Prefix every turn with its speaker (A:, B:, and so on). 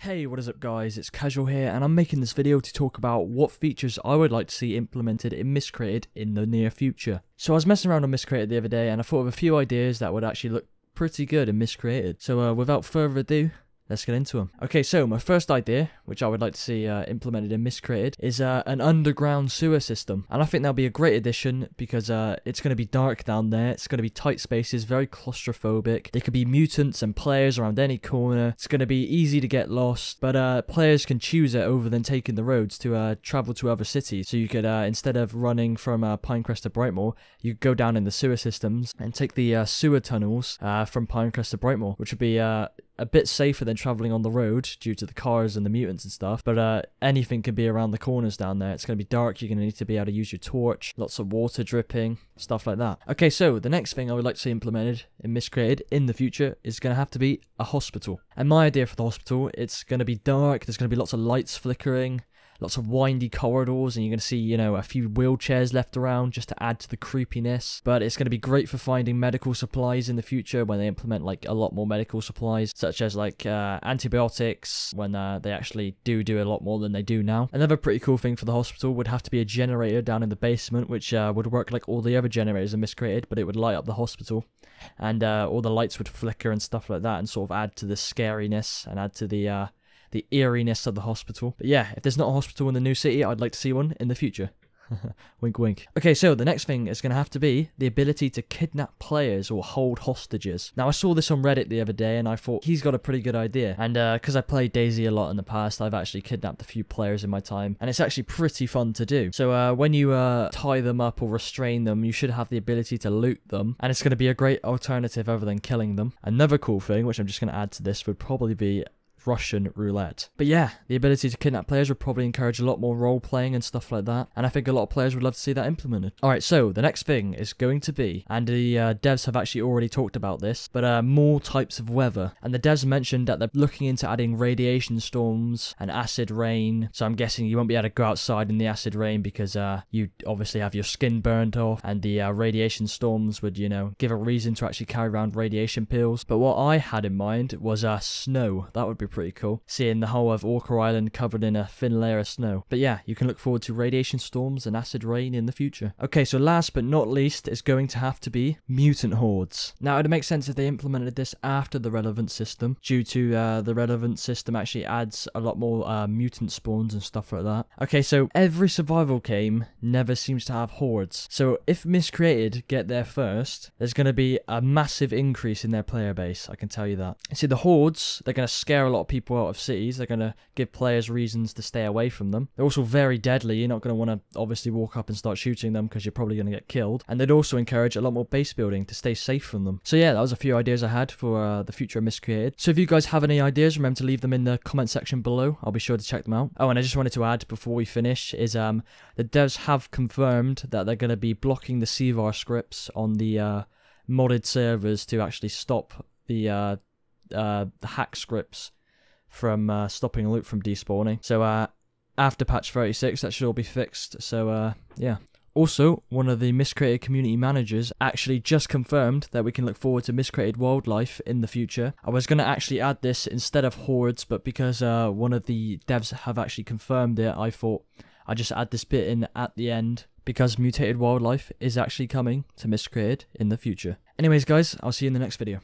A: Hey, what is up guys, it's Casual here and I'm making this video to talk about what features I would like to see implemented in Miscreated in the near future. So I was messing around on Miscreated the other day and I thought of a few ideas that would actually look pretty good in Miscreated. So without further ado, let's get into them. Okay, so my first idea, which I would like to see implemented in Miscreated, is an underground sewer system. And I think that'll be a great addition because it's going to be dark down there. It's going to be tight spaces, very claustrophobic. There could be mutants and players around any corner. It's going to be easy to get lost, but players can choose it over than taking the roads to travel to other cities. So you could, instead of running from Pinecrest to Brightmoor, you could go down in the sewer systems and take the sewer tunnels from Pinecrest to Brightmoor, which would be a bit safer than traveling on the road due to the cars and the mutants and stuff, but anything can be around the corners down there. It's going to be dark, you're going to need to be able to use your torch, lots of water dripping, stuff like that. Okay, so the next thing I would like to see implemented in Miscreated in the future is going to have to be a hospital. And my idea for the hospital, it's going to be dark, there's going to be lots of lights flickering, lots of windy corridors, and you're going to see, you know, a few wheelchairs left around just to add to the creepiness. But it's going to be great for finding medical supplies in the future when they implement like a lot more medical supplies, such as like antibiotics, when they actually do a lot more than they do now. Another pretty cool thing for the hospital would have to be a generator down in the basement, which would work like all the other generators in Miscreated, but it would light up the hospital. And all the lights would flicker and stuff like that and sort of add to the scariness and add to the eeriness of the hospital. But yeah, if there's not a hospital in the new city, I'd like to see one in the future. Wink wink. Okay, so the next thing is going to have to be the ability to kidnap players or hold hostages. Now I saw this on Reddit the other day and I thought he's got a pretty good idea, and because I played DayZ a lot in the past, I've actually kidnapped a few players in my time and it's actually pretty fun to do. So when you tie them up or restrain them, you should have the ability to loot them, and it's going to be a great alternative other than killing them. Another cool thing, which I'm just going to add to this, would probably be Russian roulette. But yeah, the ability to kidnap players would probably encourage a lot more role playing and stuff like that, and I think a lot of players would love to see that implemented. Alright, so the next thing is going to be, and the devs have actually already talked about this, but more types of weather. And the devs mentioned that they're looking into adding radiation storms and acid rain, so I'm guessing you won't be able to go outside in the acid rain because you obviously have your skin burned off, and the radiation storms would, you know, give a reason to actually carry around radiation pills. But what I had in mind was snow. That would be pretty cool, seeing the whole of Orca Island covered in a thin layer of snow. But yeah, you can look forward to radiation storms and acid rain in the future. Okay, so last but not least is going to have to be mutant hordes. Now it would make sense if they implemented this after the relevant system, due to the relevant system actually adds a lot more mutant spawns and stuff like that. Okay, so every survival game never seems to have hordes, so if Miscreated get there first, there's going to be a massive increase in their player base, I can tell you that. See, the hordes, they're going to scare a lot of people out of cities. They're going to give players reasons to stay away from them. They're also very deadly. You're not going to want to obviously walk up and start shooting them because you're probably going to get killed. And they'd also encourage a lot more base building to stay safe from them. So yeah, that was a few ideas I had for the future of Miscreated. So if you guys have any ideas, remember to leave them in the comment section below. I'll be sure to check them out. Oh, and I just wanted to add before we finish is the devs have confirmed that they're going to be blocking the CVAR scripts on the modded servers to actually stop the hack scripts from stopping loot from despawning. So after patch 36 that should all be fixed. So yeah. Also, one of the Miscreated community managers actually just confirmed that we can look forward to Miscreated wildlife in the future. I was going to actually add this instead of hordes, but because one of the devs have actually confirmed it, I thought I'd just add this bit in at the end, because mutated wildlife is actually coming to Miscreated in the future. Anyways guys, I'll see you in the next video.